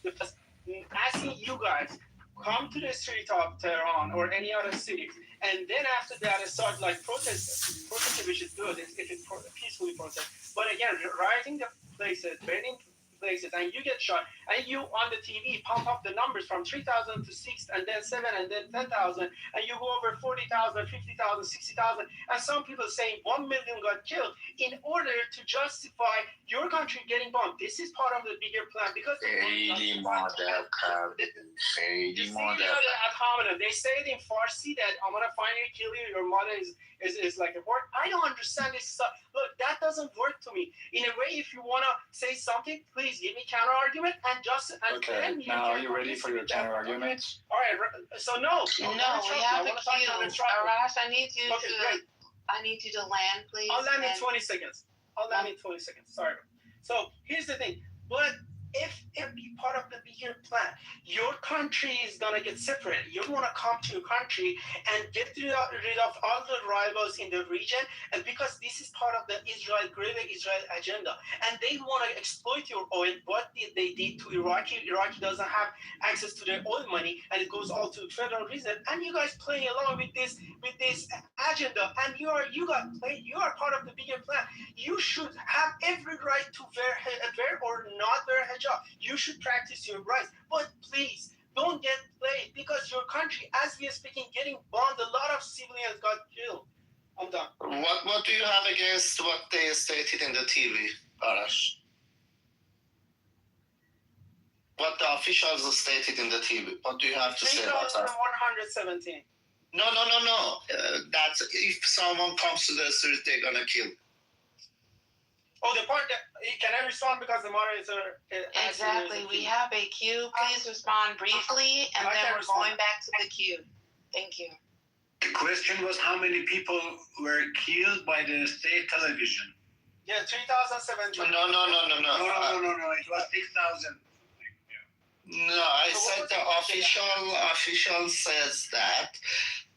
Because asking you guys come to the street of Tehran or any other city, and then after that start like protesting, which is good if it's peacefully protest. But again, rioting the places, burning places, and you get shot, and you on the TV pump up the numbers from 3,000 to 6, and then 7, and then 10,000, and you go over 40,000, 50,000, 60,000, and some people saying 1 million got killed in order to justify your country getting bombed. This is part of the bigger plan because خیلی مادر کرده خیلی مادر they say it in Farsi that I'm gonna finally kill you. Your mother is like a word. I don't understand this stuff. Look, that doesn't work to me. In a way, if you wanna say something, please give me counter argument and just and okay. then now are you ready for your counter arguments? Okay. All right. So no, we have a queue. Arash, I need you to land, please. I'll land in 20 seconds. Sorry. So here's the thing. But if it be part of the bigger plan, your country is gonna get separated. You wanna come to your country and get rid of all the rivals in the region, and because this is part of the greater Israel agenda, and they wanna exploit your oil. What they did to Iraqi doesn't have access to their oil money, and it goes all to federal reason. And you guys playing along with this agenda, and you are part of the bigger plan. You should have every right to wear or not wear hijab. You should practice your rights, but please don't get played because your country, as we are speaking, getting bombed. A lot of civilians got killed. I'm done. What do you have against what they stated in the TV, Arash? What the officials stated in the TV? What do you have to say about that? 117. No. That's if someone comes to the street, they're gonna kill. Oh, the part that can I respond because the moderator exactly. We have a queue. Please respond briefly, and then we're going back to the queue. Thank you. The question was how many people were killed by the state television? Yeah, 3,017. No. No. It was 6,000. No, I said the official says that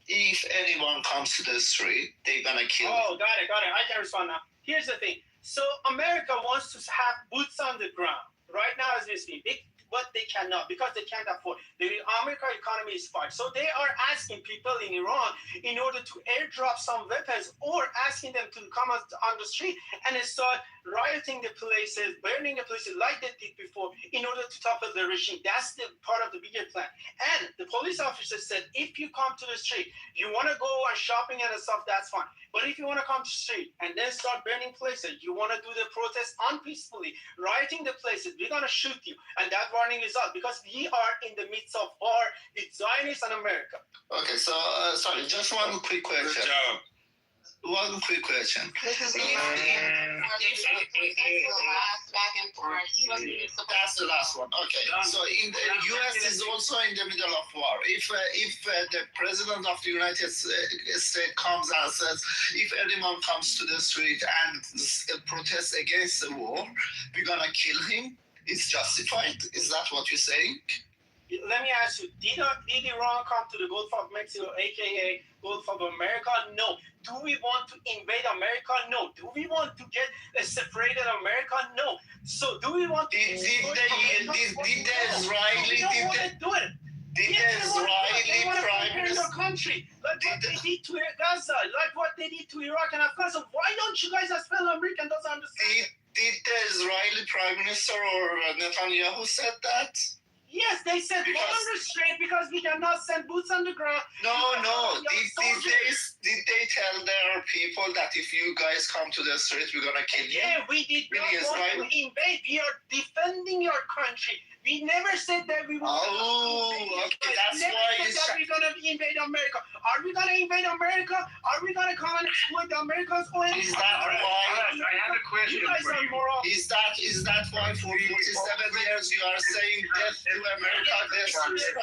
if anyone comes to the street, they're gonna kill. Oh, got it. I can respond now. Here's the thing. So America wants to have boots on the ground right now as we speak, but they cannot because they can't afford. The American economy is fucked. So they are asking people in Iran in order to airdrop some weapons or asking them to come on the street and start rioting the places, burning the places like they did before in order to topple the regime. That's the part of the bigger plan. And the police officer said, if you come to the street, you want to go on shopping and stuff, that's fine. But if you want to come to the street and then start burning places, you want to do the protest unpeacefully, rioting the places, we're going to shoot you. And that warning is out because we are in the midst of war with Zionists and America. Okay, so, sorry, just one quick question. Good job. One quick question. This is the last back and forth. That's the last one. Okay. So in the U.S. is also in the middle of war. If the president of the United States comes and says, if anyone comes to the street and protests against the war, we're gonna kill him, it's justified. Is that what you're saying? Let me ask you, did Iran come to the Gulf of Mexico, aka Gulf of America? No. Do we want to invade America? No. Do we want to get a separated America? No. So do we want to did the Israeli prime minister your country like what they did to Gaza, like what they did to Iraq and Afghanistan? Why don't you guys as fellow Americans doesn't understand? Did the Israeli prime minister or Netanyahu said that? Yes, they said restraint because we cannot send boots on the ground. No. Did they tell their people that if you guys come to the street, we're gonna kill you? Yeah, we did not want to invade. We are defending your country. We never said that we were okay, that's why we're gonna invade America. Are we gonna invade America? Are we gonna come and exploit the Americans? Is that why? I have a question for you. Is that why for 47 years you are saying death to America, death to Israel?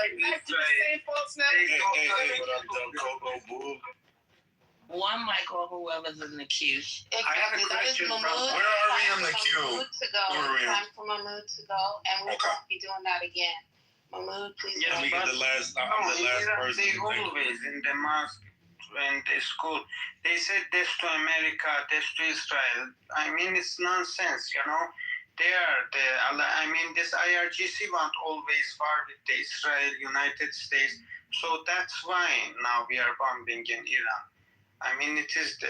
One mic or whoever's in the queue. I have a question. Where are we in the queue? Time for Mahmoud to go, and we won't be doing that again. Mahmoud, please. Yeah, we get the last. I'm the last person. They always in the mosque and the school. They said death to America, death to Israel. I mean, it's nonsense, you know. This IRGC want always war with the Israel, United States. So that's why now we are bombing in Iran. It is the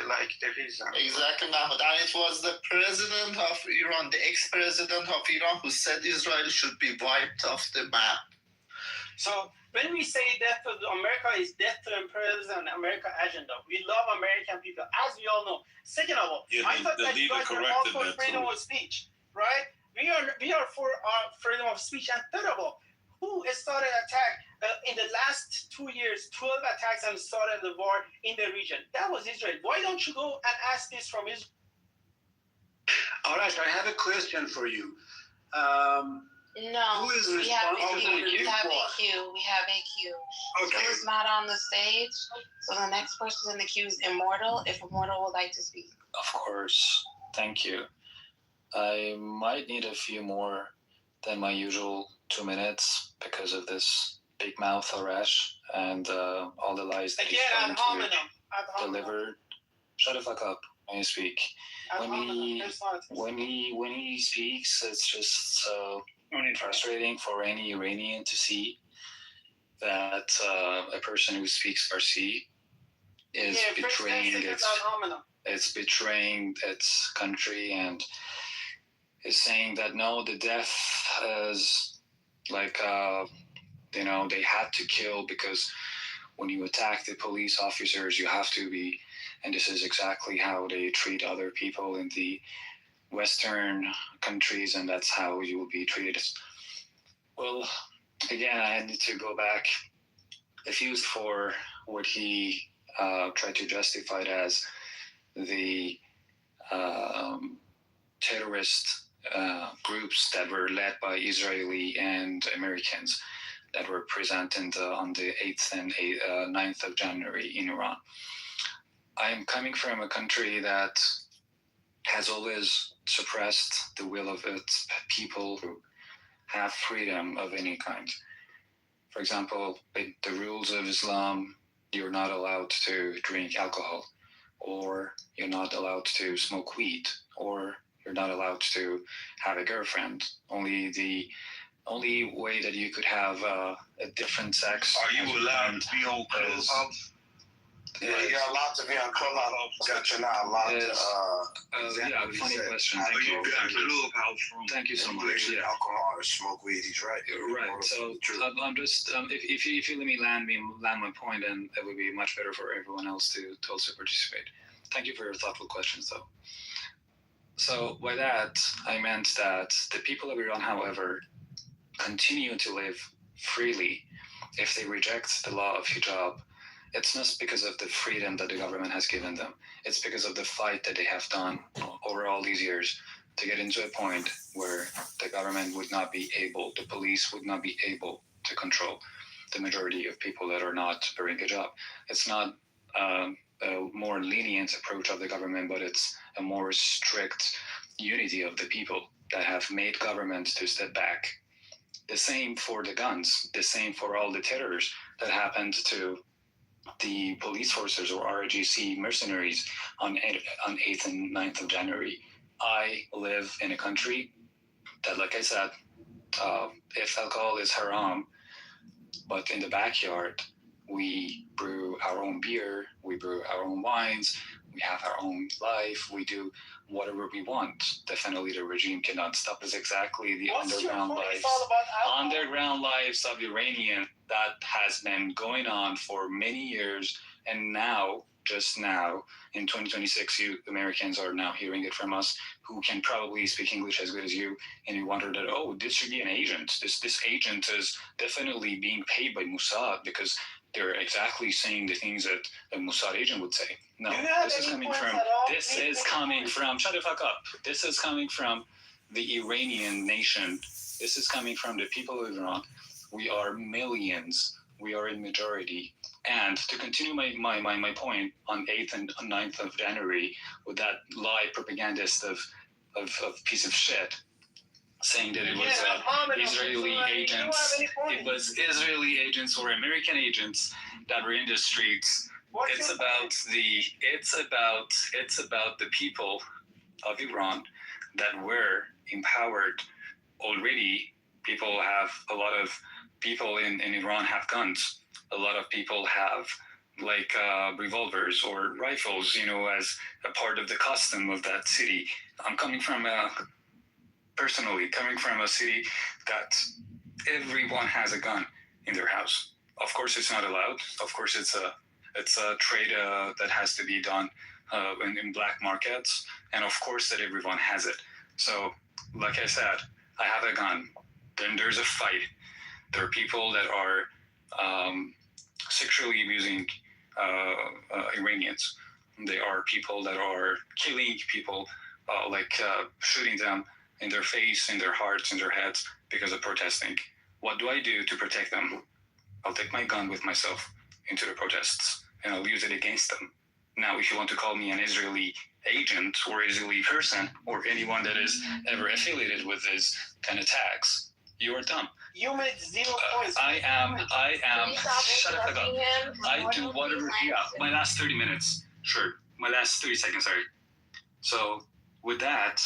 reason. Exactly, Mahmoud. And it was the president of Iran, the ex-president of Iran, who said Israel should be wiped off the map. So when we say death to America is death to imperialism and America agenda, we love American people, as we all know. Second of all, Yeah, I thought the that you leader guys were all corrected for that freedom too. of speech, right? We are for our freedom of speech. And third of all, who started attack in the last 2 years? 12 attacks and started the war in the region. That was Israel. Why don't you go and ask this from Israel? All right, I have a question for you. No, Who is we have responsible a queue. for We this have a war? queue. We have a queue. Okay. Who's not on the stage? So the next person in the queue is Immortal. If Immortal would like to speak. Of course. Thank you. I might need a few more than my usual 2 minutes because of this big mouth Arash and all the lies that he's Again, trying ad to hominem. Ad hominem. deliver. Shut the fuck up when you speak. Ad When hominem. he There's not- when he speaks, it's just so frustrating for any Iranian to see that a person who speaks Farsi is Yeah, first betraying 10 seconds its ad hominem. it's betraying its country and is saying that no, the death is like they had to kill because when you attack the police officers you have to be, and this is exactly how they treat other people in the Western countries, and that's how you will be treated. Well, again, I need to go back. If used for what he tried to justify it as the terrorist groups that were led by Israeli and Americans that were present on the 8th and 9th of January in Iran. I am coming from a country that has always suppressed the will of its people who have freedom of any kind. For example, the rules of Islam, you're not allowed to drink alcohol, or you're not allowed to smoke weed, or you're not allowed to have a girlfriend. The only way that you could have a different sex. Are you allowed to be on Clubhouse? Yeah, you're allowed to be on Clubhouse, but you're not allowed to. Yeah, funny question. Are Thank you you. got Thank you. Clubhouse room? Thank you so drink much. Yeah. alcohol or smoke weed. He's right. Right. So I'm just if you let me land my point, and it would be much better for everyone else to also participate. Thank you for your thoughtful questions, though. So by that, I meant that the people of Iran, however, continue to live freely if they reject the law of hijab. It's not because of the freedom that the government has given them. It's because of the fight that they have done over all these years to get into a point where the government would not be able, the police would not be able to control the majority of people that are not wearing hijab. It's not a more lenient approach of the government, but it's a more strict unity of the people that have made government to step back. The same for the guns, the same for all the terrors that happened to the police forces or RGC mercenaries on 8th and 9th of January. I live in a country that, like I said, if alcohol is haram, but in the backyard, we brew our own beer, we brew our own wines, we have our own life, we do whatever we want. Definitely the regime cannot stop us. Exactly the underground lives of Iranian that has been going on for many years, and now, just now, in 2026, you Americans are now hearing it from us, who can probably speak English as good as you, and you wonder that, oh, this should be an agent. This agent is definitely being paid by Mossad because they're exactly saying the things that a Mossad agent would say. No, this is coming from, shut the fuck up. This is coming from the Iranian nation. This is coming from the people of Iran. We are millions. We are in majority. And to continue my point on 8th and 9th of January with that lie propagandist of piece of shit saying that it was Israeli agents. It was Israeli agents or American agents that were in the streets. It's about the people of Iran that were empowered already. A lot of people in Iran have guns. A lot of people have revolvers or rifles, as a part of the custom of that city. I'm personally coming from a city that everyone has a gun in their house. Of course, it's not allowed. Of course, it's a trade that has to be done in black markets, and of course that everyone has it. So, like I said, I have a gun. Then there's a fight. There are people that are sexually abusing Iranians. There are people that are killing people, shooting them in their face, in their hearts, in their heads because of protesting. What do I do to protect them? I'll take my gun with myself into the protests and I'll use it against them. Now, if you want to call me an Israeli agent or Israeli person or anyone that is ever affiliated with this kind of tags, you are dumb. You made 0 points. I am. Shut the fuck up. I do whatever. Yeah, my last 30 minutes. Sure. My last 30 seconds, sorry. So, with that,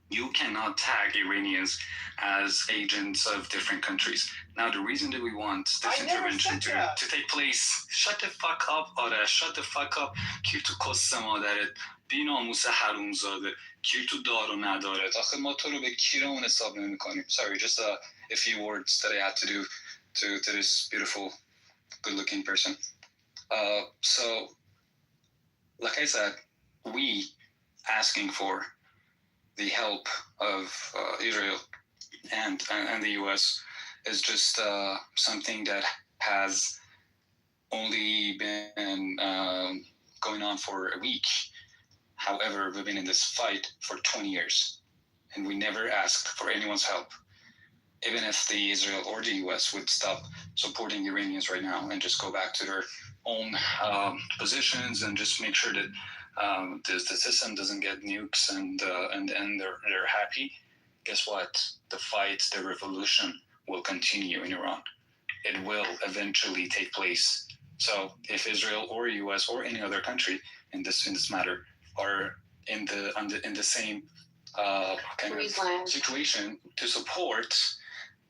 you cannot tag Iranians as agents of different countries. Now, the reason that we want this intervention to take place... Shut the fuck up, Ara. Shut the fuck up. کیر تو کس مادرت بی‌ناموس حرومزاده کیر تو دار و ندارت آخه ما تو رو به کیرمون حساب نمی‌کنیم. Sorry, just a few words that I had to do to this beautiful, good-looking person. So, like I said, we asking for the help of Israel and the U.S. is just something that has only been going on for a week. However, we've been in this fight for 20 years, and we never asked for anyone's help. Even if the Israel or the U.S. would stop supporting the Iranians right now and just go back to their own positions and just make sure that the system doesn't get nukes and they're happy, guess what? The fight, the revolution will continue in Iran. It will eventually take place. So if Israel or U.S. or any other country in this matter are in the same kind of situation to support,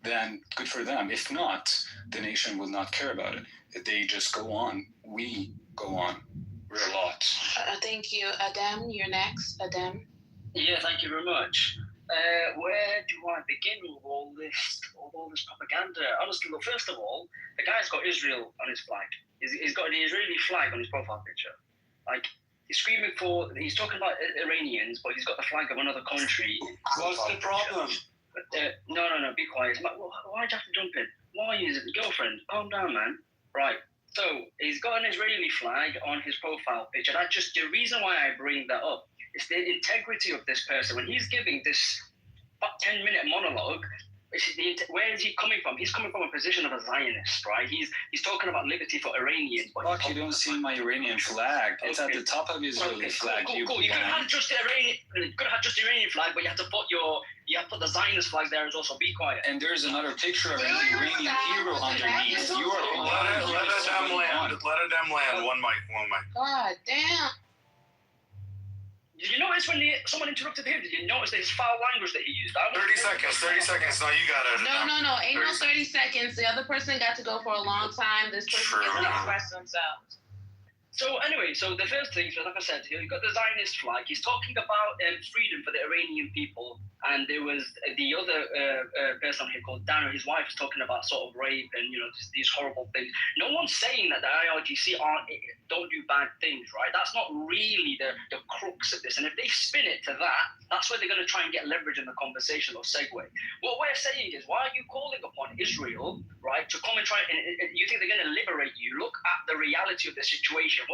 then good for them. If not, the nation will not care about it. If they just go on, we go on. We're a lot. Thank you. Adam, you're next. Adam. Yeah, thank you very much. Where do I begin with all this propaganda? Honestly, well, first of all, the guy's got Israel on his flag. He's got an Israeli flag on his profile picture. Like, he's talking about Iranians, but he's got the flag of another country. What's the problem? No, be quiet. Why'd you have to jump in? Why is it? Girlfriend, calm down, man. Right. So he's got an Israeli flag on his profile picture. The reason why I bring that up is the integrity of this person. When he's giving this 10-minute monologue, where is he coming from? He's coming from a position of a Zionist, right? He's talking about liberty for Iranians. Fuck, you don't see my Iranian flag. It's at the top of his Israeli flag. Cool. You could have had just the Iranian flag, but you have to put the Zionist flag there as well, so be quiet. And there's another picture of an Iranian hero underneath. You are Let them land. One mic. God damn. Did you notice when someone interrupted him? Did you notice his foul language that he used? 30 seconds. No, you got it. No. Ain't no 30 seconds. The other person got to go for a long time. This person gets to express themselves. So anyway, the first thing, like I said, he got the Zionist flag. He's talking about freedom for the Iranian people. And there was the other person here called Dana, his wife, is talking about sort of rape and, these horrible things. No one's saying that the IRGC don't do bad things, right? That's not really the crux of this. And if they spin it to that, that's where they're going to try and get leverage in the conversation or segue. What we're saying is, why are you calling upon Israel, right, to come and try and you think they're going to liberate you? Look at the reality of the situation.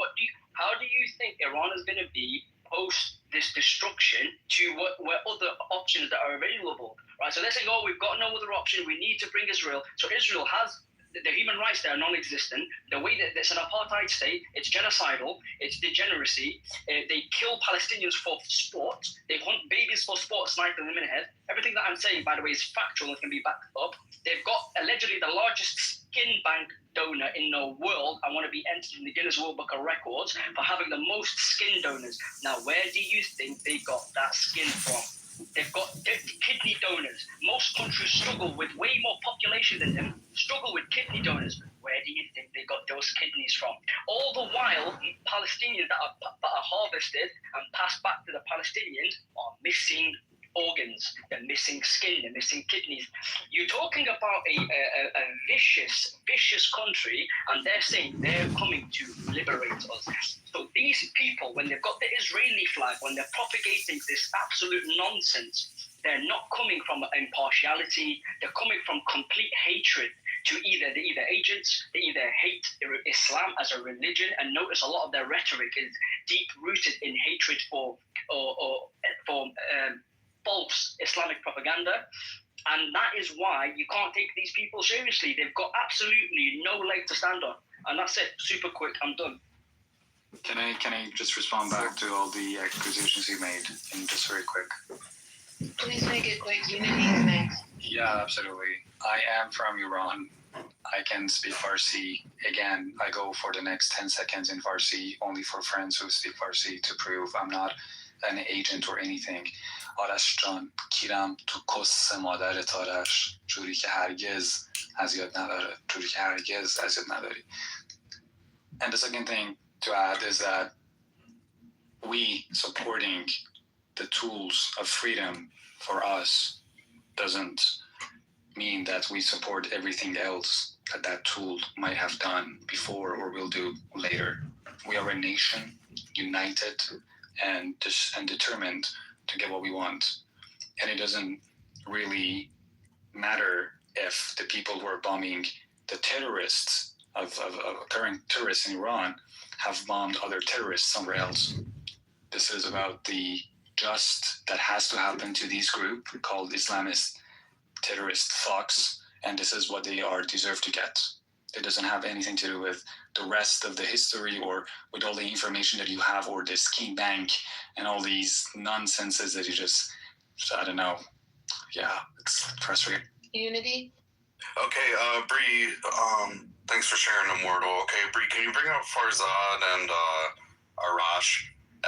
How do you think Iran is going to be post this destruction to what other options that are available, right? So they're saying, we've got no other option. We need to bring Israel. So Israel has the human rights there are non-existent. The way that it's an apartheid state, it's genocidal, it's degeneracy. They kill Palestinians for sport. They hunt babies for sport, sniper them in the head. Everything that I'm saying, by the way, is factual and can be backed up. They've got allegedly the largest skin bank donor in the world. I want to be entered in the Guinness World Book of Records for having the most skin donors. Now, where do you think they got that skin from? They've got kidney donors. Most countries struggle with way more population than them, struggle with kidney donors. Where do you think they got those kidneys from? All the while, Palestinians that are harvested and passed back to the Palestinians are missing organs, they're missing skin, they're missing kidneys. You're talking about a vicious country, and they're saying they're coming to liberate us. So these people, when they've got the Israeli flag, when they're propagating this absolute nonsense, they're not coming from impartiality, they're coming from complete hatred to they're either agents, they either hate Islam as a religion, and notice a lot of their rhetoric is deep rooted in hatred for false Islamic propaganda. And that is why you can't take these people seriously. They've got absolutely no leg to stand on. And that's it. Super quick. I'm done. Can I just respond back to all the accusations you made, and just very quick? Please make it quick. Unity's next. Yeah, absolutely. I am from Iran. I can speak Farsi. Again, I go for the next 10 seconds in Farsi, only for friends who speak Farsi, to prove I'm not an agent or anything. آرش جان کیرم تو کس مادرت آرش، جوری که هرگز اذیت نداره، جوری که هرگز اذیت نداری. And the second thing to add is that we supporting the tools of freedom for us doesn't mean that we support everything else that tool might have done before or will do later. We are a nation united and determined to get what we want. And it doesn't really matter if the people who are bombing, the terrorists of current terrorists in Iran, have bombed other terrorists somewhere else. This is about the just that has to happen to this group called Islamist terrorist thugs, and this is what they deserve to get. It doesn't have anything to do with the rest of the history or with all the information that you have or the scheme bank and all these nonsenses that you just, I don't know. Yeah, it's frustrating. Unity? Okay, Bree, thanks for sharing Immortal. Okay, Bree, can you bring up Farzad and Arash?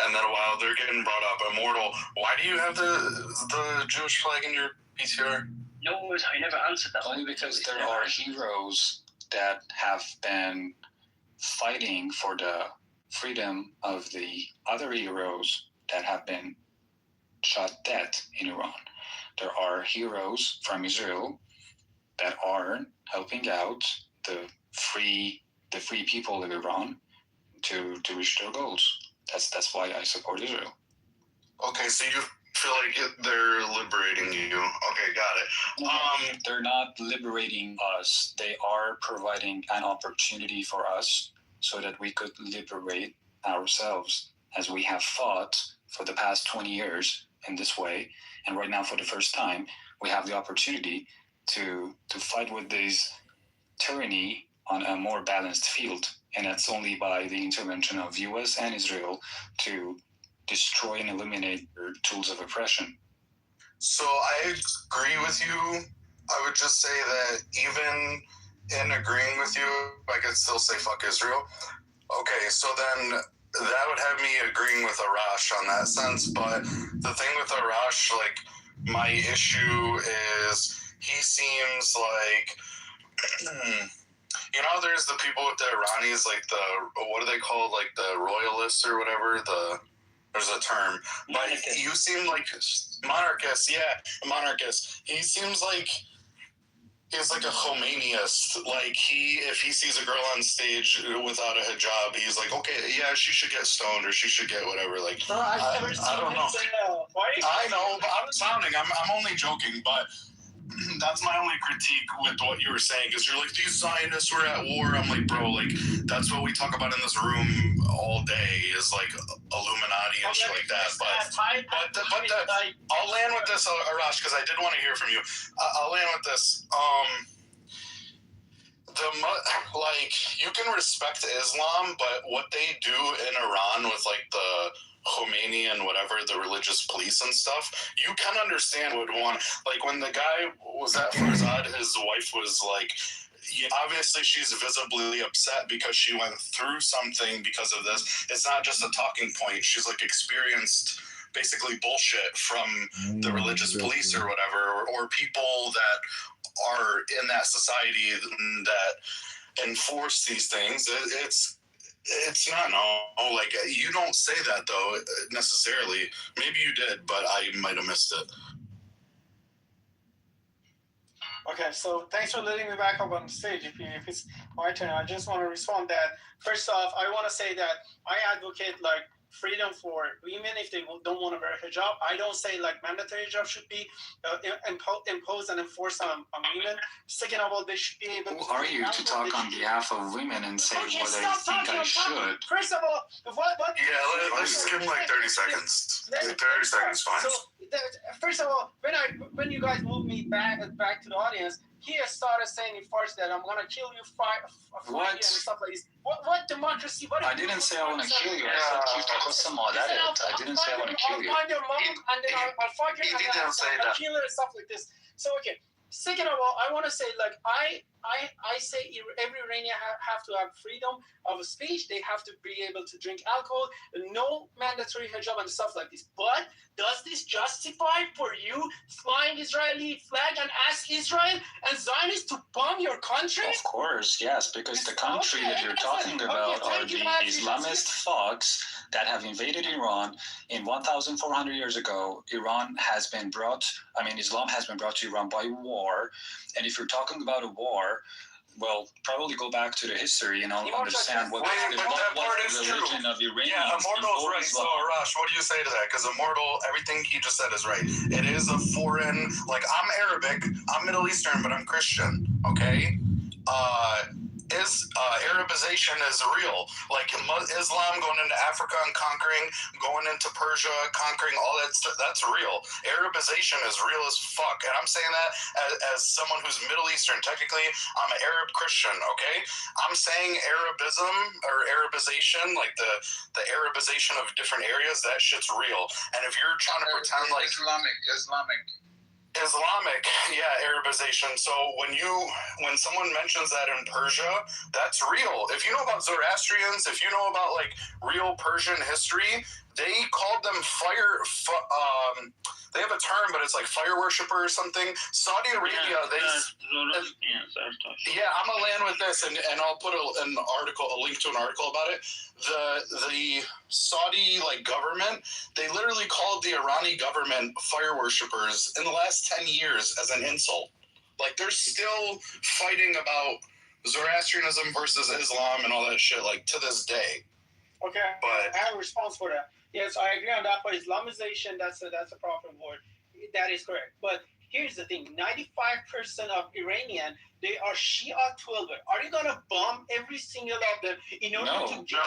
And then while they're getting brought up, Immortal, why do you have the Jewish flag in your PTR? No, I never answered that. Only because there are heroes that have been fighting for the freedom of the other heroes that have been shot dead in Iran. There are heroes from Israel that are helping out the free people of Iran to reach their goals. That's why I support Israel. Okay, so you feel like they're liberating you. Okay, got it. They're not liberating us. They are providing an opportunity for us so that we could liberate ourselves, as we have fought for the past 20 years in this way. And right now, for the first time, we have the opportunity to fight with this tyranny on a more balanced field. And that's only by the intervention of US and Israel to destroy and eliminate their tools of oppression. So I agree with you. I would just say that even in agreeing with you, I could still say fuck Israel. Okay, so then that would have me agreeing with Arash on that sense. But the thing with Arash, like, my issue is he seems like, you know, there's the people with the Iranis, like what are they called? Like the royalists or whatever, there's a term. But you seem like monarchist. He seems like he's like a Khomeiniist. Like if he sees a girl on stage without a hijab, he's like, okay, yeah, she should get stoned or she should get whatever. Like, I don't know. I know, but I'm sounding. I'm only joking, but that's my only critique with what you were saying, because you're like, these Zionists were at war. I'm like, bro, like, that's what we talk about in this room all day is like Illuminati and shit like that. But I'll land with this, Arash, because I did want to hear from you. I'll land with this. Like, you can respect Islam, but what they do in Iran with like the Khomeini and whatever, the religious police and stuff, you can understand what one, like when the guy was at Farzad, his wife was like, obviously she's visibly upset because she went through something because of this. It's not just a talking point. She's like experienced basically bullshit from the religious police or whatever, or people that are in that society that enforce these things. It's not like you don't say that though necessarily. Maybe you did, but I might have missed it. Okay, so thanks for letting me back up on stage. If it's my turn, I just want to respond that. First off, I want to say that I advocate like freedom for women if they don't want to wear hijab. I don't say like mandatory hijab should be imposed and enforced on women. Second of all, they should be able Who are you to talk on behalf of women and say what I think I should? First of all, what? Yeah, let's just give him like 30 seconds. 30 seconds, fine. So, first of all, when you guys moved me back to the audience, he started saying in Farsi that I'm gonna kill you, fight you and stuff like this. What democracy? What? I didn't say I want to kill you. I said keep the custom on that. I didn't say I want to kill you. I'll find your mom and then I'll find you and I'll kill her and stuff like this. So okay. Second of all, I want to say like I say every Iranian have to have freedom of speech. They have to be able to drink alcohol. No mandatory hijab and stuff like this. But does this justify for you flying Israeli flag and ask Israel and Zionists to bomb your country? Of course, yes, because the country that you're talking about are the Islamist thugs that have invaded Iran in 1,400 years ago. Islam has been brought to Iran by war. And if you're talking about a war, well, probably go back to the history and understand what the religion of Iranians. Yeah, Immortal's right. So, Arash, what do you say to that? Because Immortal, everything he just said is right. It is a foreign, like, I'm Arabic, I'm Middle Eastern, but I'm Christian, okay? Arabization is real. Like Islam going into Africa and conquering, going into Persia, conquering all that stuff, that's real. Arabization is real as fuck. And I'm saying that as someone who's Middle Eastern. Technically, I'm an Arab Christian, okay? I'm saying Arabism or Arabization, like the Arabization of different areas, that shit's real. And if you're trying to pretend like Islamic, yeah, Arabization. So when someone mentions that in Persia, that's real. If you know about Zoroastrians, if you know about like real Persian history, they called them they have a term, but it's like fire worshiper or something. Saudi Arabia, I'm gonna land with this, and I'll put a link to an article about it. The Saudi government, they literally called the Irani government fire worshippers in the last 10 years as an insult. Like they're still fighting about Zoroastrianism versus Islam and all that shit, like to this day. Okay, but I have a response for that. Yes, I agree on that. But Islamization, that's a proper word. That is correct. But here's the thing: 95% of Iranian, they are Shia 12. Are you gonna bomb every single of them in order to get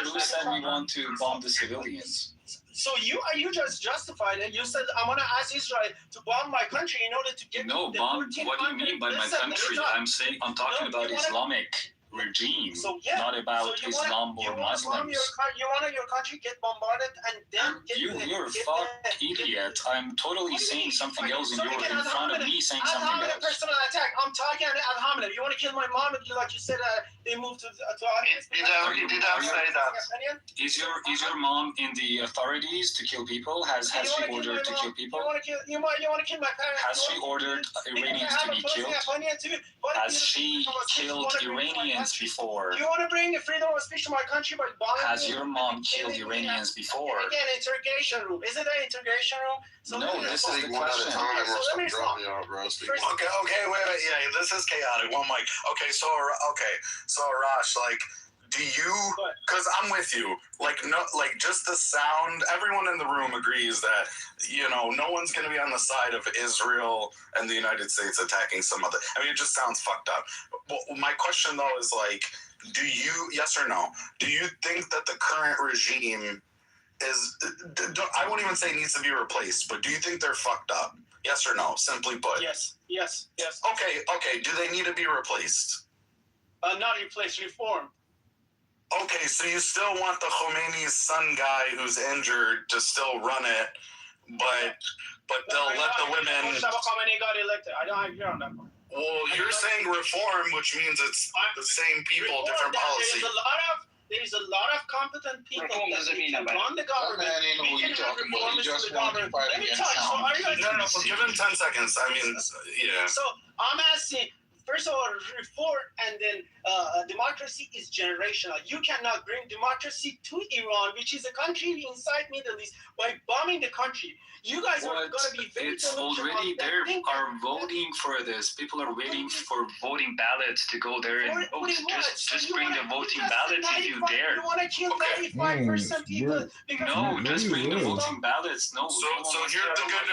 Who said we want to bomb the civilians? So you just justified it. You said I'm gonna ask Israel to bomb my country in order to get bomb. What do you mean by my country? I'm talking about Islamic regime, not about Islam or Muslims. You want your country get bombarded and then you're a fuck idiot. I'm totally saying something else and you're in front of me saying something else. Personal attack. I'm talking Al-Hamid. You want to kill my mom? Like you said, they moved to audience. He didn't say that. Is your mom in the authorities to kill people? Has she ordered to kill people? You want to kill my parents? Has she ordered Iranians to be killed? Has she killed Iranians before? You want to bring freedom of speech to my country by bombing? Has your mom killed Iranians before? Again, interrogation room. Is it an interrogation room? So no, this is the question. Okay, wait. Yeah, this is chaotic. One mic. Okay, so Arash, do you? Because I'm with you. Just the sound. Everyone in the room agrees that no one's going to be on the side of Israel and the United States attacking some other. I mean, it just sounds fucked up. Well, my question though is do you? Yes or no? Do you think that the current regime is? I won't even say needs to be replaced, but do you think they're fucked up? Yes or no? Simply put. Yes. Okay. Do they need to be replaced? Not replaced. Reform. Okay, so you still want the Khomeini's son guy who's injured to still run it, but they'll let the women. Khomeini got elected. I don't agree on that one. Well, you're saying reform, which means it's the same people, different policy. There's a lot of competent people Reform that doesn't they mean can that, run the government. We can have reformers to the government. Let me talk. So are you guys? No, give him 10 seconds. I mean, yeah. So I'm asking. First of all, reform and then democracy is generational. You cannot bring democracy to Iran, which is a country inside Middle East, by bombing the country. You guys are going to be very it's already there. Are voting for this. People are waiting for voting ballots to go there and vote. Just bring the voting ballots if you dare. You want to kill 95% people? No, just bring the voting ballots. No. So here's the good.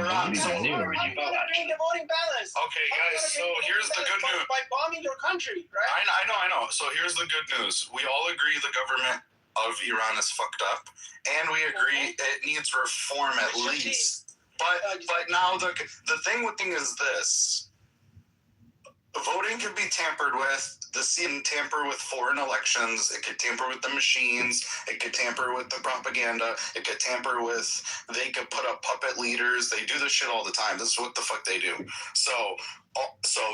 Ron, bring the voting ballots. Okay, guys. So here's the good news. By bombing your country, right? I know. So here's the good news. We all agree the government of Iran is fucked up, and we agree it needs reform at least. But now the thing is this: voting can be tampered with. The can tamper with foreign elections. It could tamper with the machines. It could tamper with the propaganda. It could tamper with. They could put up puppet leaders. They do this shit all the time. This is what the fuck they do. So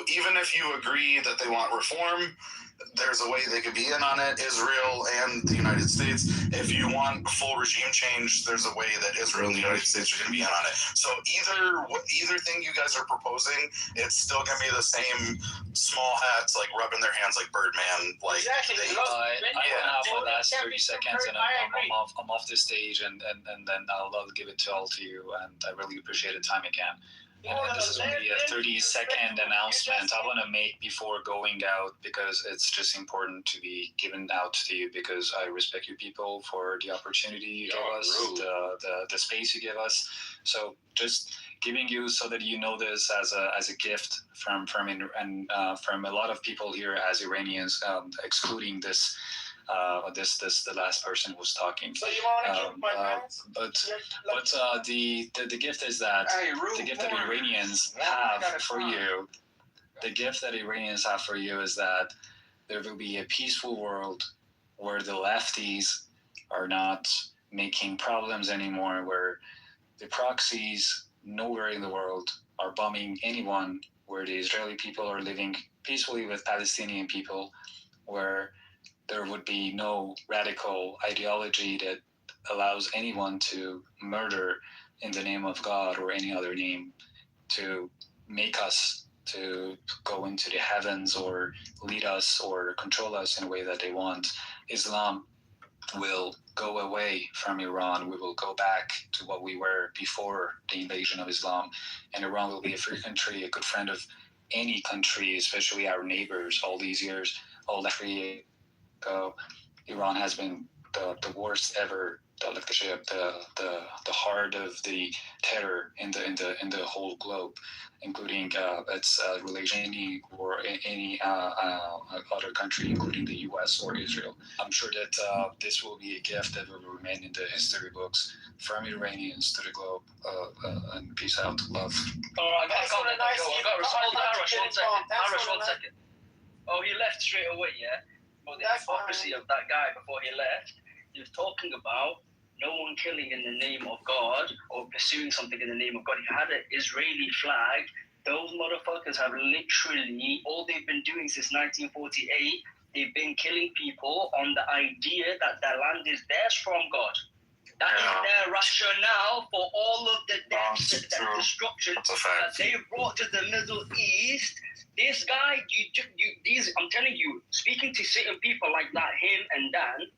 even if you agree that they want reform, there's a way they could be in on it, Israel and the United States. If you want full regime change, there's a way that Israel and the United States are going to be in on it. So either thing you guys are proposing, it's still going to be the same small hats, like rubbing their hands like Birdman. Like exactly. I have my last 30 seconds, and I'm off the stage, and then I'll give it to all to you, and I really appreciate the time again. And this is only a 30-second announcement I want to make before going out, because it's just important to be given out to you, because I respect you people for the opportunity you give us, the space you give us. So just giving you so that you know this as a gift from a lot of people here as Iranians, excluding this. The last person who was talking. So you want to keep my parents? But the gift is that the gift that Iranians have for you. The gift that Iranians have for you is that there will be a peaceful world where the lefties are not making problems anymore, where the proxies nowhere in the world are bombing anyone, where the Israeli people are living peacefully with Palestinian people, where there would be no radical ideology that allows anyone to murder in the name of God or any other name, to make us to go into the heavens or lead us or control us in a way that they want. Islam will go away from Iran. We will go back to what we were before the invasion of Islam. And Iran will be a free country, a good friend of any country, especially our neighbors all these years, all that free. Iran has been the worst ever, the heart of the terror in the whole globe, including its relation any other country, including the U.S. or Israel. I'm sure that this will be a gift that will remain in the history books from Iranians to the globe. And peace out, love. All right, I got Arash, 1 second. Oh, he left straight away, yeah? Well, the hypocrisy of that guy before he left, he was talking about no one killing in the name of God or pursuing something in the name of God. He had an Israeli flag. Those motherfuckers have literally, all they've been doing since 1948, they've been killing people on the idea that their land is theirs from God. That is their rationale for all of the deaths and destruction that they brought to the Middle East. This guy, I'm telling you, speaking to certain people like that, him and Dan,